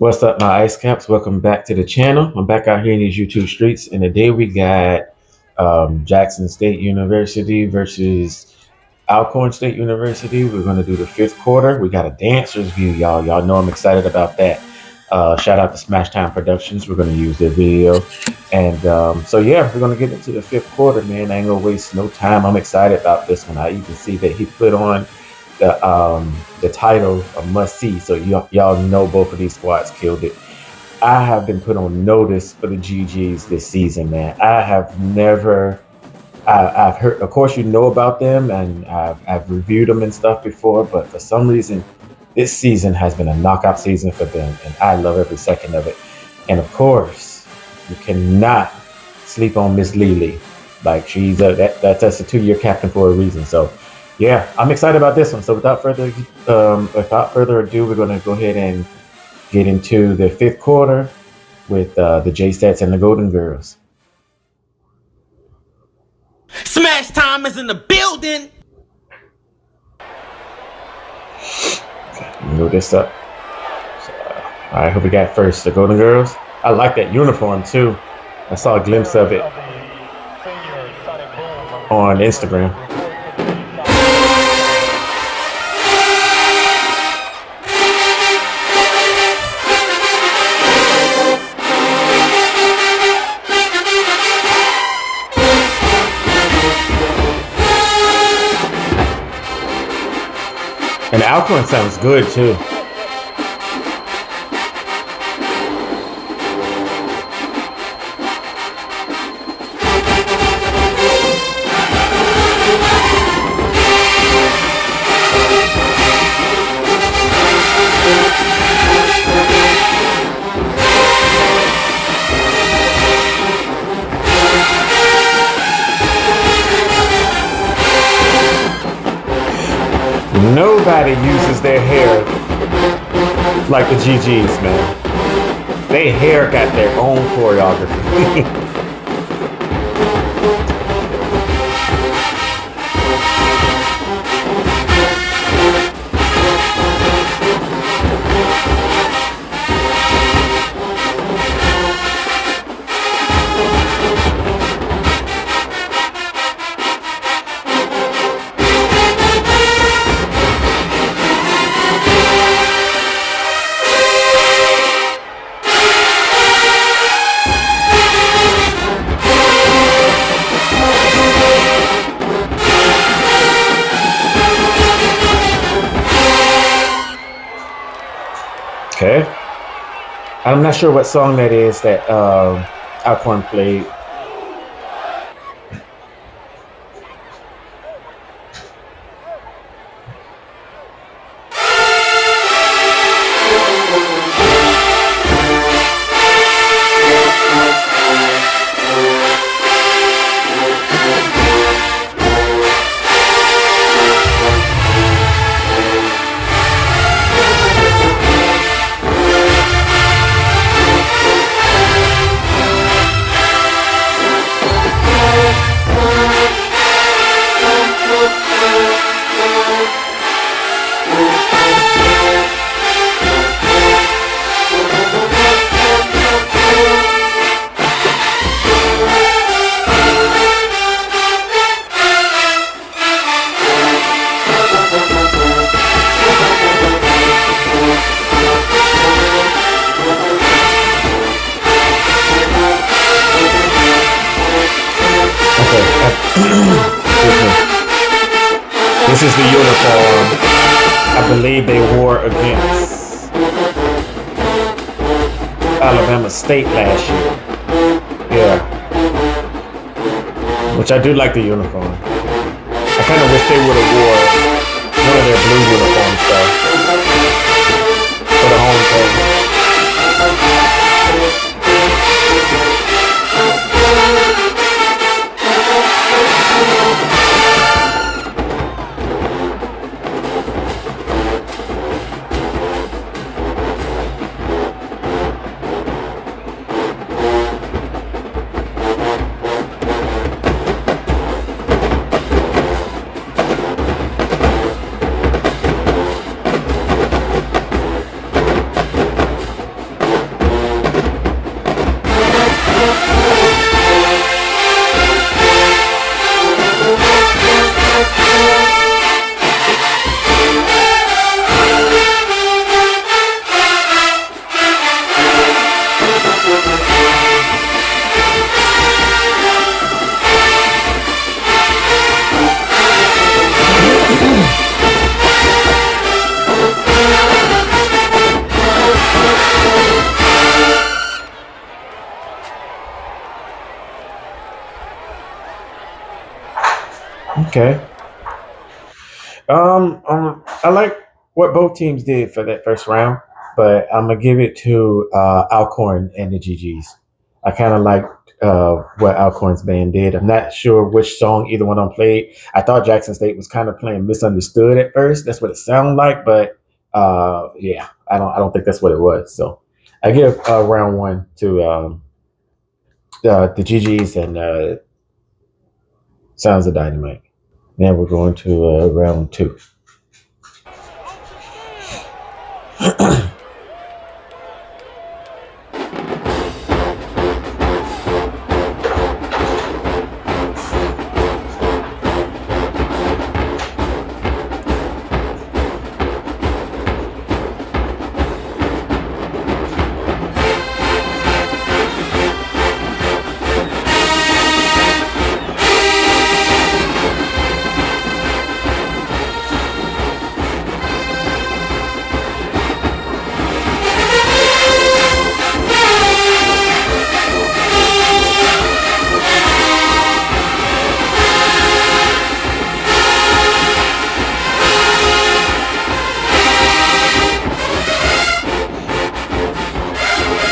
What's up, my ice caps? Welcome back to the channel. I'm back out here in these YouTube streets, and today we got Jackson State University versus Alcorn State University. We're going to do the fifth quarter. We got a dancers view, y'all. Y'all know I'm excited about that. Shout out to Smash Time Productions. We're going to use their video. And so, yeah, we're going to get into the fifth quarter, man. I ain't going to waste no time. I'm excited about this one. I even see that he put on the title a must see. So y'all know both of these squads killed it. I have been put on notice for the GGs this season, man. I've heard, of course, you know about them, and I've reviewed them and stuff before, but for some reason, this season has been a knockout season for them, and I love every second of it. And of course, you cannot sleep on Miss Lily. Like that's a 2-year captain for a reason. So, yeah, I'm excited about this one. So without further ado, we're going to go ahead and get into the fifth quarter with the J-Stats and the Golden Girls. Smash Time is in the building. Move this up. So, all right, who we got first? The Golden Girls. I like that uniform too. I saw a glimpse of it on Instagram. And Alcorn sounds good too. Nobody uses their hair like the GGs, man. They hair got their own choreography. Okay. I'm not sure what song that is that Alcorn played. This is the uniform I believe they wore against Alabama State last year. Yeah. Which I do like the uniform. I kind of wish they would have wore one of their blue uniforms though for the home thing. Okay. I like what both teams did for that first round, but I'm gonna give it to Alcorn and the GGs. I kind of liked what Alcorn's band did. I'm not sure which song either one of them played. I thought Jackson State was kind of playing "Misunderstood" at first. That's what it sounded like, but yeah, I don't think that's what it was. So I give round one to the GGs and Sounds of Dyn-O-Mite. Now we're going to round two.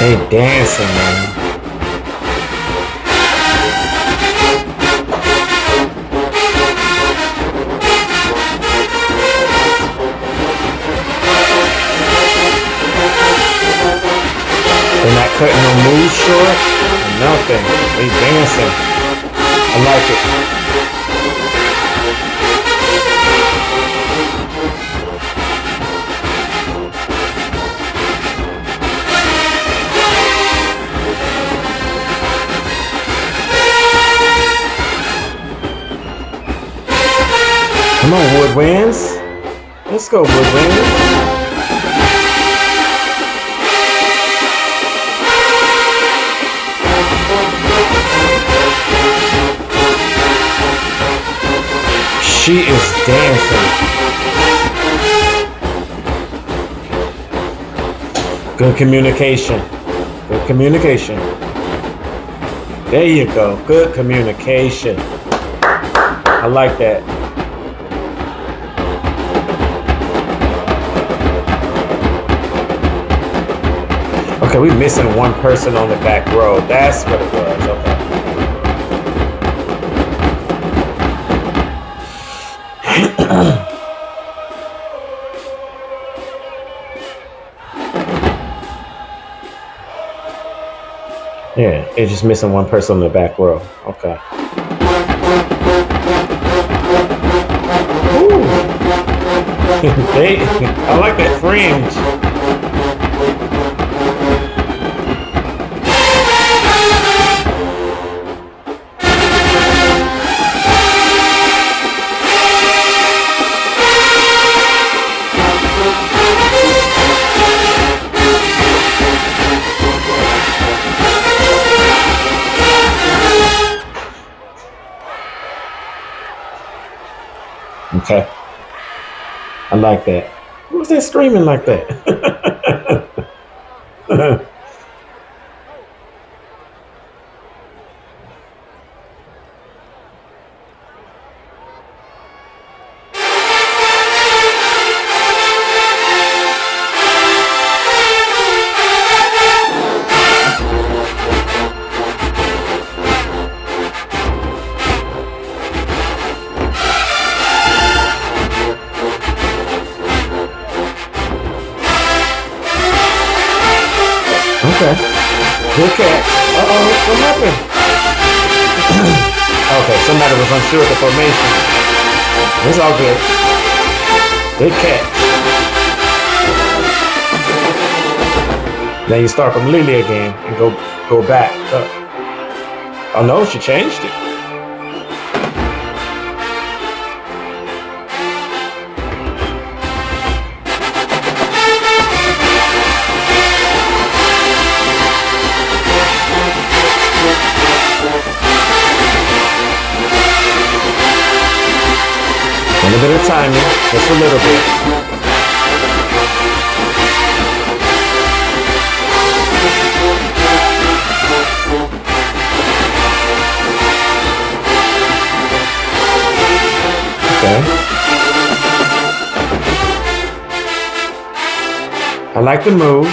They dancing, man. They're not cutting no moves short. Nothing. They dancing. I like it. Come on, Woodwinds. Let's go, Woodwinds. She is dancing. Good communication. Good communication. There you go. Good communication. I like that. Okay, we missing one person on the back row. That's what it was. Okay. Yeah, it's just missing one person on the back row. Okay. Ooh. I like that fringe. Okay. I like that. Who was that screaming like that? Okay. Good catch. Uh-oh, what happened? Okay, somebody was unsure of the formation. It's all good. Good catch. Then you start from Lily again and go back. Oh no, she changed it. A little bit of timing, just a little bit. like the move.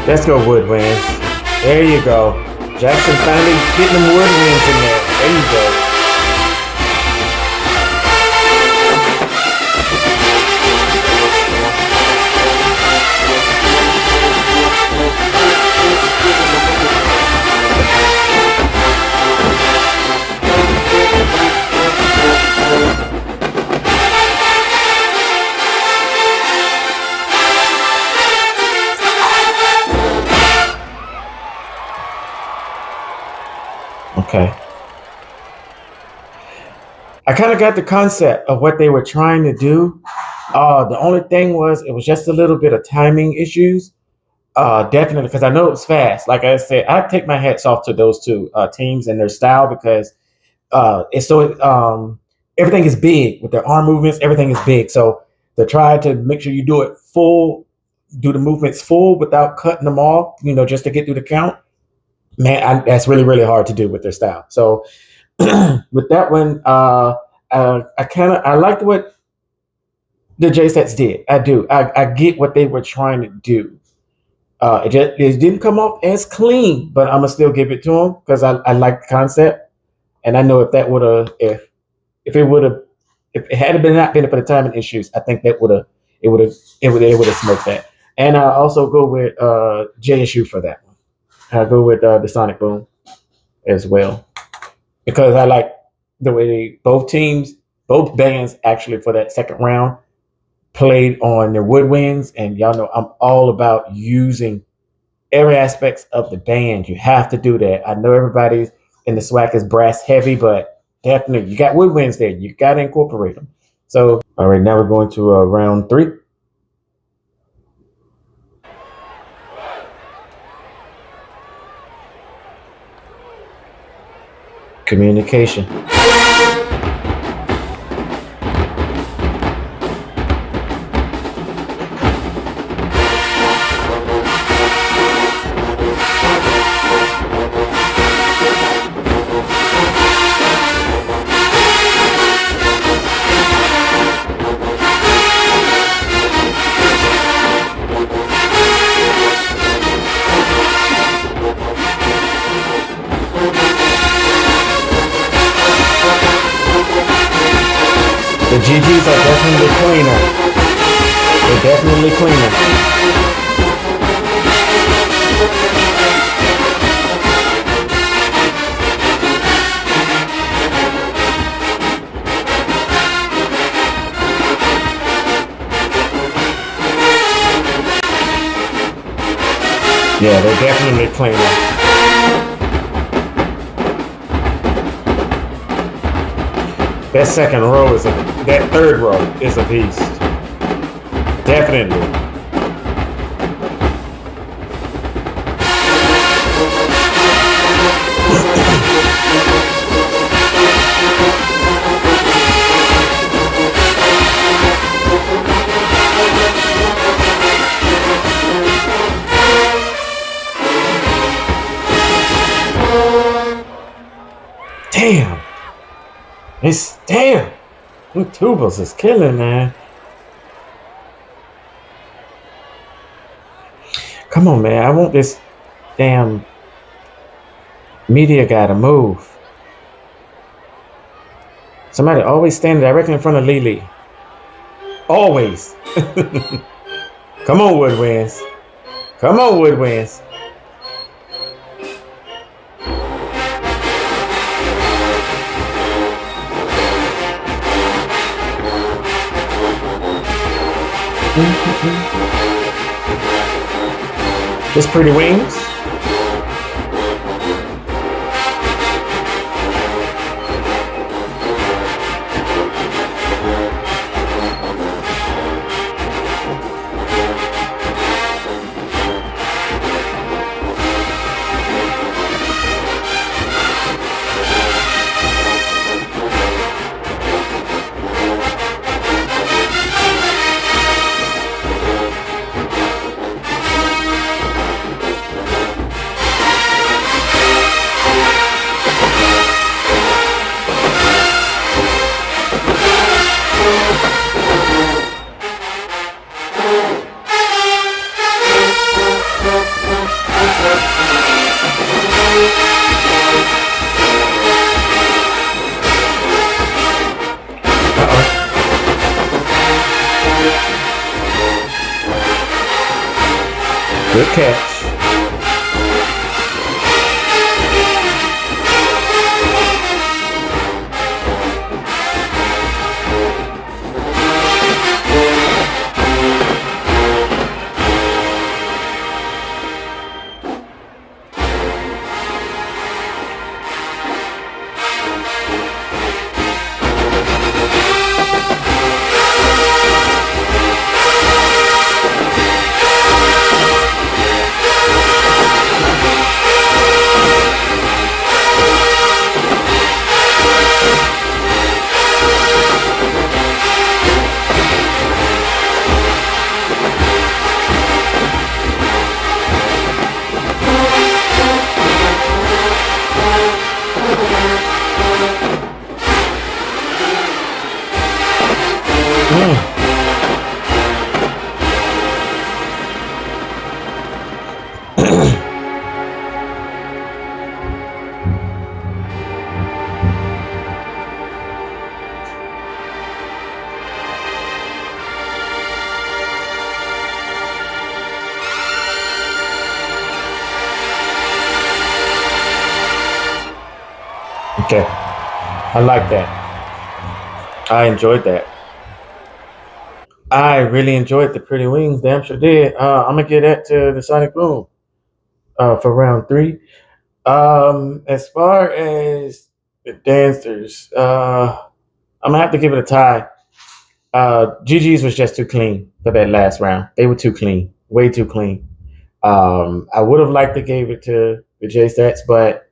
Let's go woodwinds. There you go. Jackson finally getting them woodwinds in there. There you go. Okay. I kind of got the concept of what they were trying to do. The only thing was it was just a little bit of timing issues. Definitely, because I know it was fast. Like I said, I take my hats off to those two teams and their style because it's so everything is big with their arm movements. Everything is big. So to try to make sure you do it full, do the movements full without cutting them off, just to get through the count. Man, that's really, really hard to do with their style. So with that one, I liked what the J-Sets did. I do. I get what they were trying to do. It didn't come off as clean, but I'm gonna still give it to them because I like the concept, and I know if that would have if it had been not been for the timing issues, I think that it would have smoked that. And I also go with JSU for that one. I go with the Sonic Boom as well because I like the way both bands actually for that second round played on their woodwinds, and y'all know I'm all about using every aspect of the band. You have to do that. I know everybody's in the SWAC is brass heavy, but definitely you got woodwinds there. You got to incorporate them. So, all right, now we're going to round 3. Communication. The GGs are definitely cleaner. They're definitely cleaner. Yeah, they're definitely cleaner. That second row that third row is a beast. Definitely. Damn. Damn. Them tubals is killing, man. Come on, man. I want this damn media guy to move. Somebody always stand directly in front of Lily. Always. Come on, woodwinds. Come on, woodwinds. Just pretty wings. Good catch. Okay, I like that. I enjoyed that. I really enjoyed the pretty wings. Damn sure did. I'm gonna get that to the Sonic Boom for round 3. As far as the dancers, I'm gonna have to give it a tie. GG's was just too clean for that last round. They were too clean, way too clean. I would have liked to give it to the J Stats, but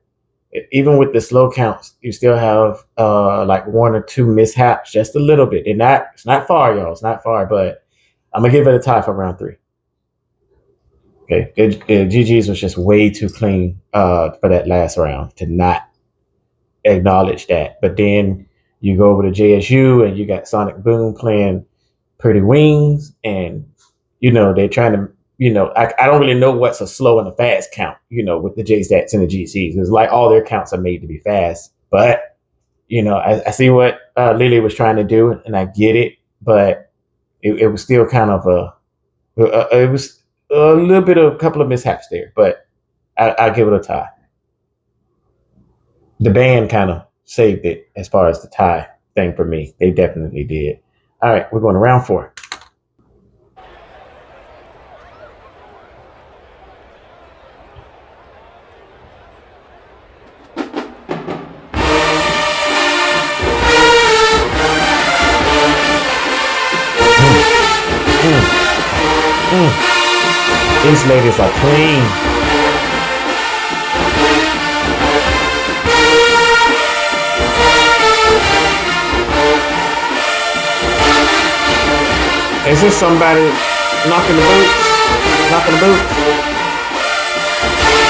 even with the slow counts, you still have like 1 or 2 mishaps, just a little bit. And it's not far, y'all. It's not far, but I'm gonna give it a tie for round 3. Okay, GG's was just way too clean for that last round to not acknowledge that. But then you go over to JSU and you got Sonic Boom playing Pretty Wings, and they're trying to. I don't really know what's a slow and a fast count, with the J Stats and the GCs. It's like all their counts are made to be fast. But, I see what Lily was trying to do, and I get it. But it was still kind of it was a little bit of a couple of mishaps there. But I'll give it a tie. The band kind of saved it as far as the tie thing for me. They definitely did. All right, we're going to round 4. These ladies are clean. Is this somebody knocking the boots? Knocking the boots?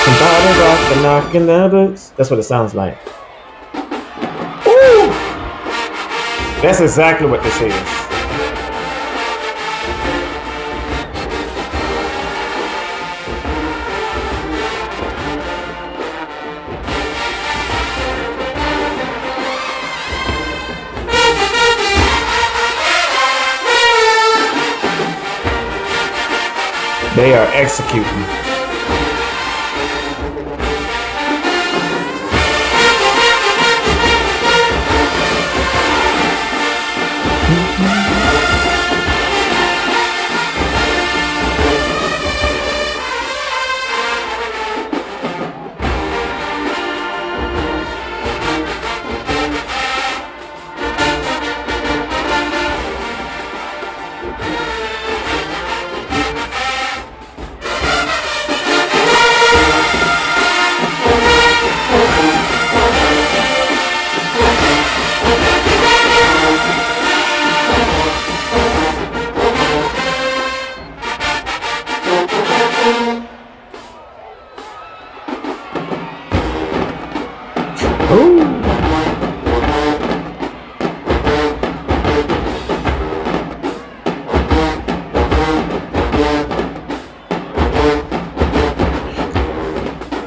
Somebody knocking the boots. That's what it sounds like. Woo! That's exactly what this is. They are executing.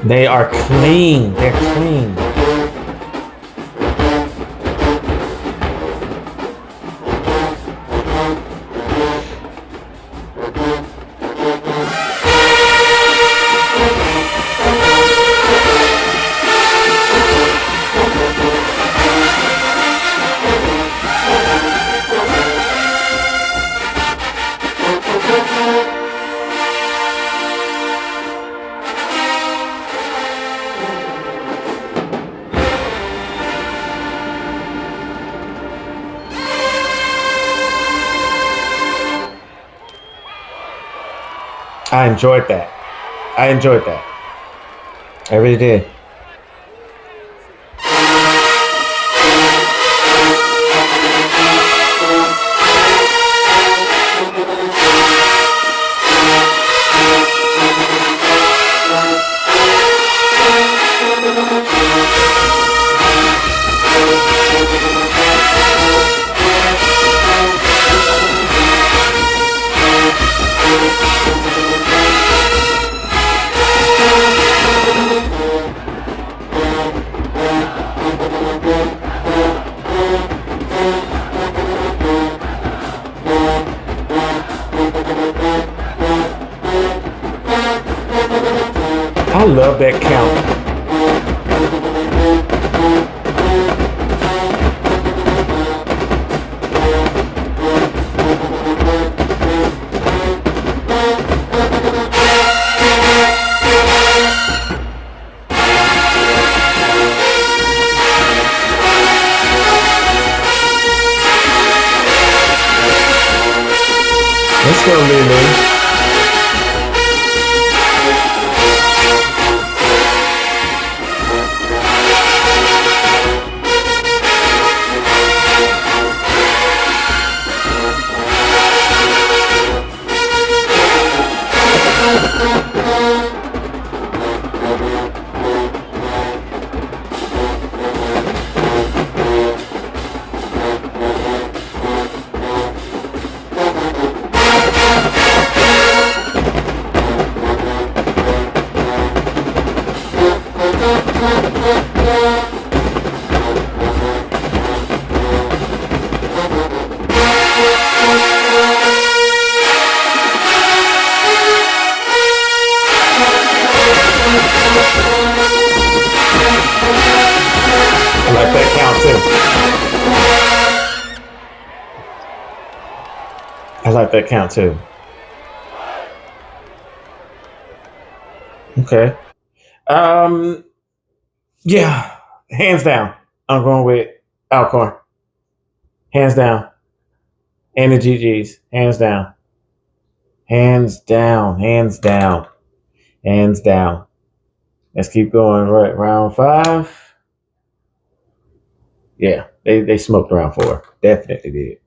They are clean. They're clean. I enjoyed that. I enjoyed that. I really did. I love that count. Let's go, Lulu. I like that count too. I like that count too. Okay. Yeah, hands down. I'm going with Alcorn. Hands down. And the GGs. Hands down. Hands down. Hands down. Hands down. Let's keep going. Right, round 5. Yeah, they smoked round 4. Definitely did.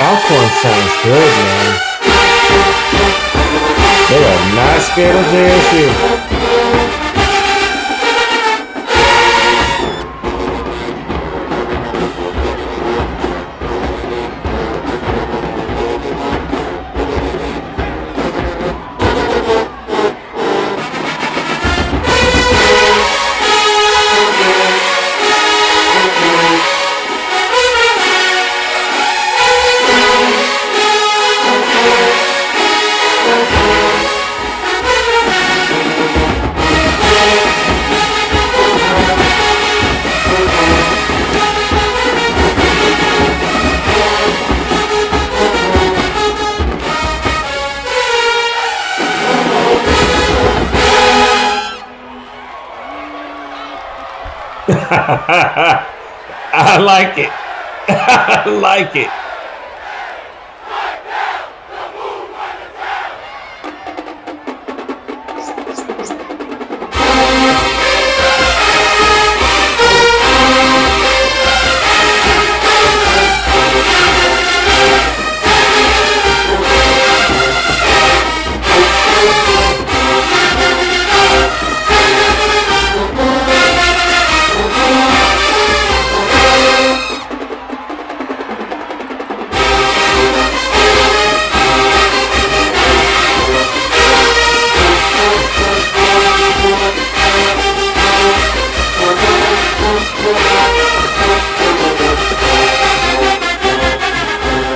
Alcorn sounds good, man. They are not scared of JSU. I like it. I like it.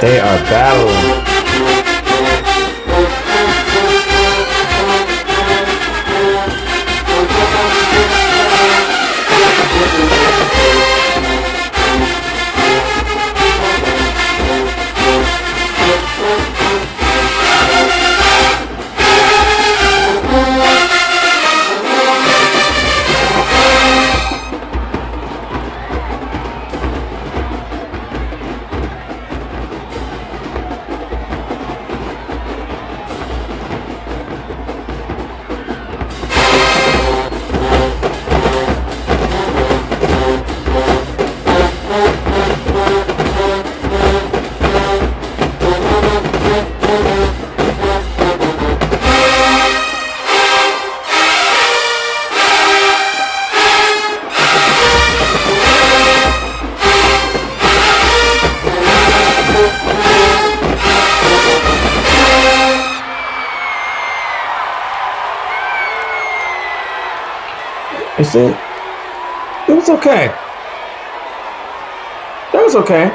They are battling. You see, it was okay. That was okay.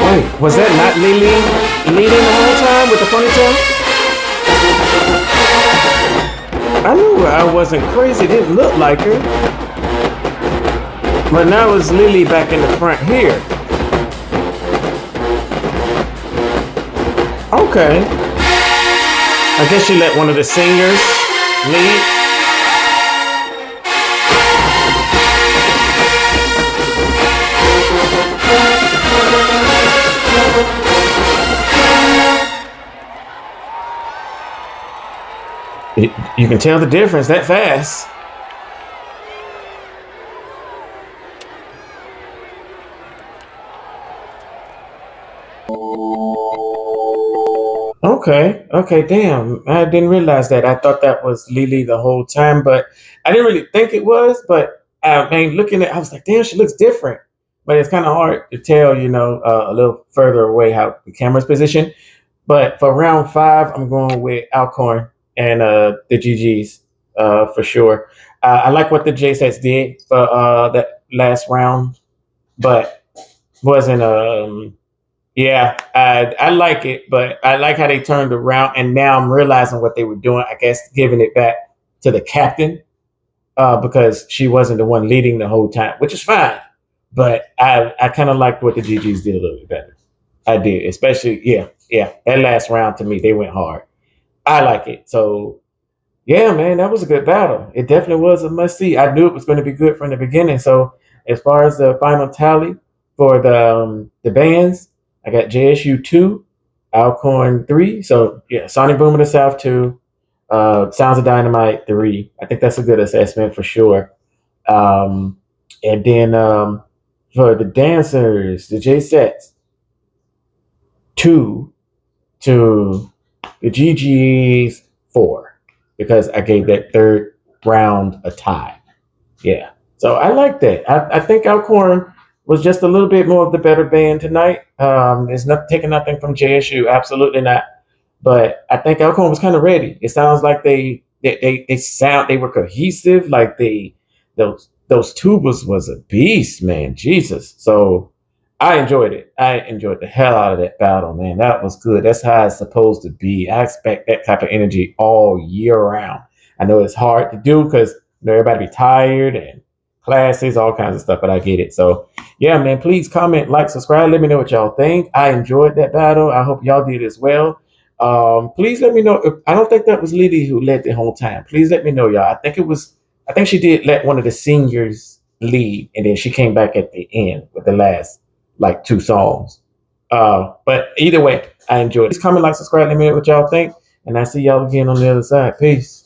Wait, was that not Lily leading the whole time with the ponytail? I knew I wasn't crazy. It didn't look like her. But now it's Lily back in the front here. Okay. I guess she let one of the singers lead. You can tell the difference that fast. Okay, damn. I didn't realize that. I thought that was Lily the whole time, but I didn't really think it was. But I mean, looking at, I was like, damn, she looks different. But it's kind of hard to tell, a little further away how the camera's positioned. But for round 5, I'm going with Alcorn and the GGs for sure. I like what the J-Sets did for that last round, but wasn't yeah, I like it, but I like how they turned around, and now I'm realizing what they were doing. I guess giving it back to the captain because she wasn't the one leading the whole time, which is fine. But I kind of liked what the GGs did a little bit better. I did, especially yeah. That last round to me, they went hard. I like it. So yeah, man, that was a good battle. It definitely was a must see. I knew it was going to be good from the beginning. So as far as the final tally for the bands, I got JSU 2, Alcorn 3. So yeah, Sonic Boom of the South 2, Sounds of Dyn-O-Mite 3. I think that's a good assessment for sure. And then for the dancers, the J sets, 2 to the GGs 4, because I gave that third round a tie. Yeah. So I like that. I think Alcorn was just a little bit more of the better band tonight. It's not taking nothing from JSU, absolutely not. But I think Alcorn was kind of ready. It sounds like they were cohesive. Like those tubas was a beast, man. Jesus. So I enjoyed it. I enjoyed the hell out of that battle, man. That was good. That's how it's supposed to be. I expect that type of energy all year round. I know it's hard to do because everybody be tired and classes, all kinds of stuff, but I get it. So yeah, man, please comment, like, subscribe. Let me know what y'all think. I enjoyed that battle. I hope y'all did as well. Please let me know. I don't think that was Liddy who led the whole time. Please let me know, y'all. I think she did let one of the seniors lead, and then she came back at the end with the last like two songs. But either way, I enjoyed it. Please comment, like, subscribe. Let me know what y'all think. And I see y'all again on the other side. Peace.